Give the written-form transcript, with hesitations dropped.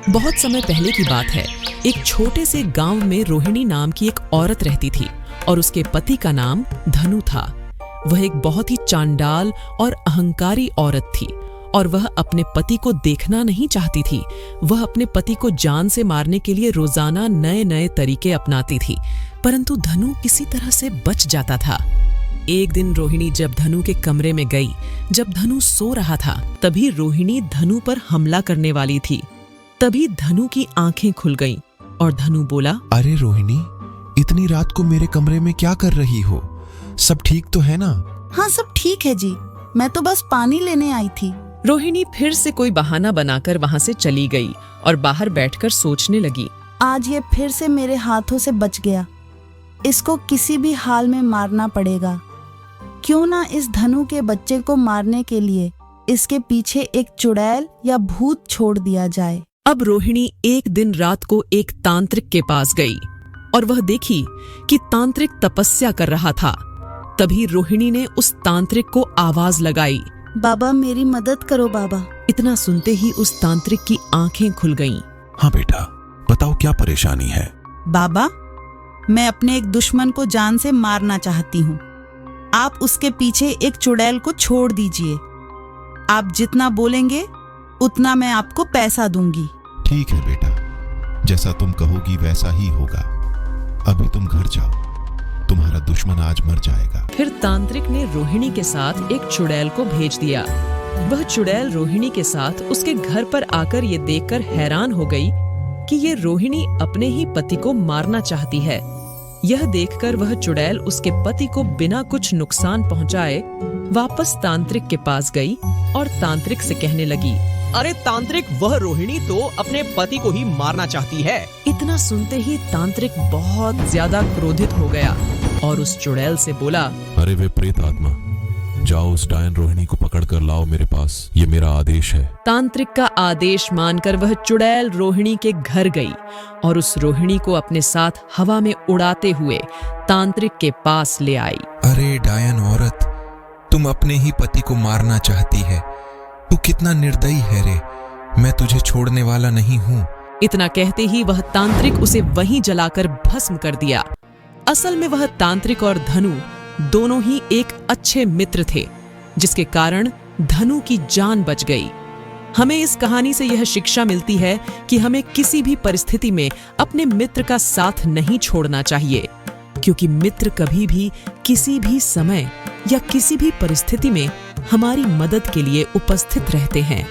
बहुत समय पहले की बात है। एक छोटे से गांव में रोहिणी नाम की एक औरत रहती थी और उसके पति का नाम धनु था। वह एक बहुत ही चांडाल और अहंकारी औरत थी और वह अपने पति को देखना नहीं चाहती थी। वह अपने पति को जान से मारने के लिए रोजाना नए नए तरीके अपनाती थी, परंतु धनु किसी तरह से बच जाता था। एक दिन रोहिणी जब धनु के कमरे में गई, जब धनु सो रहा था, तभी रोहिणी धनु पर हमला करने वाली थी। तभी धनु की आंखें खुल गईं और धनु बोला, अरे रोहिणी, इतनी रात को मेरे कमरे में क्या कर रही हो? सब ठीक तो है ना? हाँ, सब ठीक है जी, मैं तो बस पानी लेने आई थी। रोहिणी फिर से कोई बहाना बनाकर वहां से चली गई और बाहर बैठकर सोचने लगी। आज ये फिर से मेरे हाथों से बच गया। इसको किसी भी हाल में मारना पड़ेगा। क्यों ना इस धनु के बच्चे को मारने के लिए इसके पीछे एक चुड़ैल या भूत छोड़ दिया जाए। अब रोहिणी एक दिन रात को एक तांत्रिक के पास गई और वह देखी कि तांत्रिक तपस्या कर रहा था। तभी रोहिणी ने उस तांत्रिक को आवाज लगाई, बाबा मेरी मदद करो बाबा। इतना सुनते ही उस तांत्रिक की आंखें खुल गईं। हाँ बेटा, बताओ क्या परेशानी है? बाबा, मैं अपने एक दुश्मन को जान से मारना चाहती हूँ। आप उसके पीछे एक चुड़ैल को छोड़ दीजिए। आप जितना बोलेंगे उतना मैं आपको पैसा दूंगी। ठीक है बेटा, जैसा तुम कहोगी वैसा ही होगा। अभी तुम घर जाओ, तुम्हारा दुश्मन आज मर जाएगा। फिर तांत्रिक ने रोहिणी के साथ एक चुड़ैल को भेज दिया। वह चुड़ैल रोहिणी के साथ उसके घर पर आकर ये देखकर हैरान हो गई कि ये रोहिणी अपने ही पति को मारना चाहती है। यह देखकर वह चुड़ैल उसके पति को बिना कुछ नुकसान पहुंचाए वापस तांत्रिक के पास गई और तांत्रिक से कहने लगी, अरे तांत्रिक, वह रोहिणी तो अपने पति को ही मारना चाहती है। इतना सुनते ही तांत्रिक बहुत ज्यादा क्रोधित हो गया और उस चुड़ैल से बोला, अरे वे प्रेत आत्मा, जाओ उस डायन रोहिणी को पकड़ कर लाओ मेरे पास, ये मेरा आदेश है। तांत्रिक का आदेश मानकर वह चुड़ैल रोहिणी के घर गई और उस रोहिणी को अपने साथ हवा में उड़ाते हुए तांत्रिक के पास ले आई। अरे डायन औरत, तुम अपने ही पति को मारना चाहती है। तू कितना निर्दयी है रे, मैं तुझे छोड़ने वाला नहीं हूँ। इतना कहते ही वह तांत्रिक उसे वहीं जलाकर भस्म कर दिया। असल में वह तांत्रिक और धनु दोनों ही एक अच्छे मित्र थे, जिसके कारण धनु की जान बच गई। हमें इस कहानी से यह शिक्षा मिलती है कि हमें किसी भी परिस्थिति में अपने मित्र का साथ नहीं छोड़ना चाहिए, क्योंकि मित्र कभी भी किसी भी समय या किसी भी परिस्थिति में हमारी मदद के लिए उपस्थित रहते हैं।